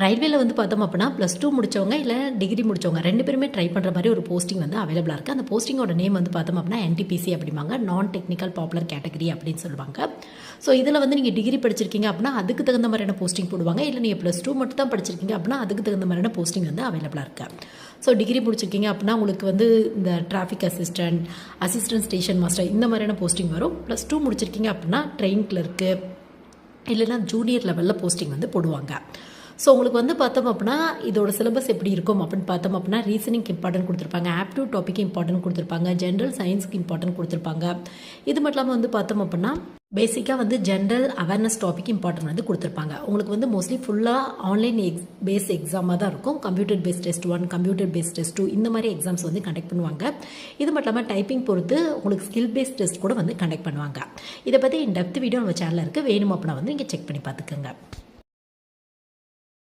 ரயில்வேல வந்து பார்த்தோம் அப்படின்னா +2 முடிச்சவங்க இல்லை டிகிரி முடிச்சவங்க 2 பேருமே ட்ரை பண்ணுற மாதிரி ஒரு போஸ்டிங் வந்து அவைலபிளாக இருக்குது. அந்த போஸ்டிங்கோட நேம் வந்து பார்த்தோம் அப்படின்னா NTPC அப்படிம்பாங்க, நான் டெக்னிக்கல் பாப்புலர் கேட்டகரி அப்படின்னு சொல்லுவாங்க. ஸோ இதில் வந்து நீங்கள் டிகிரி படிச்சிருக்கீங்க அப்படின்னா அதுக்கு தகுந்த மாதிரியான போஸ்டிங் போடுவாங்க. இல்லை நீங்கள் +2 மட்டும் தான் படிச்சிருக்கீங்க அப்படின்னா அதுக்கு தகுந்த மாதிரியான போஸ்டிங் வந்து அவைலபிளாக இருக்குது. ஸோ டிகிரி முடிச்சிருக்கீங்க அப்படின்னா உங்களுக்கு வந்து இந்த டிராஃபிக் அசிஸ்டன்ட் ஸ்டேஷன் மாஸ்டர் இந்த மாதிரியான போஸ்டிங் வரும். +2 முடிச்சிருக்கீங்க அப்படின்னா ட்ரெயின் கிளர்க்கு இல்லைன்னா ஜூனியர் லெவலில் போஸ்டிங் வந்து போடுவாங்க. ஸோ உங்களுக்கு வந்து பார்த்தோம் அப்படின்னா இதோட சிலபஸ் எப்படி இருக்கும் அப்படின்னு பார்த்தோம் அப்படின்னா ரீசனிங்க்கு இம்பார்ட்டன்ட் கொடுத்துருப்பாங்க, ஆப்டியூட் டாபிக் இம்பார்ட்டன்ட் கொடுத்துருப்பாங்க, ஜென்ரல் சயின்ஸ்க்கு இம்பார்ட்டன்ட் கொடுத்துருப்பாங்க. இது மட்டும் இல்லாமல் வந்து பார்த்தோம் அப்படின்னா பேசிக்காக வந்து ஜென்ரல் அவேர்னஸ் டாபிக் இம்பார்ட்டன்ட் வந்து கொடுத்துருப்பாங்க. உங்களுக்கு வந்து மோஸ்ட்லி ஃபுல்லாக ஆன்லைன் பேஸ் எக்ஸாமாக தான் இருக்கும். Computer based test 1, computer based test 2 இந்த மாதிரி எக்ஸாம்ஸ் வந்து கண்டக்ட் பண்ணுவாங்க. இது மட்டும் இல்லாமல் டைப்பிங் பொறுத்து உங்களுக்கு ஸ்கில் பேஸ்ட் டெஸ்ட் கூட வந்து கண்டக்ட் பண்ணுவாங்க. இதை பற்றி இன் டெப்த் வீடியோ நம்ம சேனலில் இருக்குது, வேணும் அப்படின்னா வந்து இங்கே செக் பண்ணி பார்த்துக்கோங்க.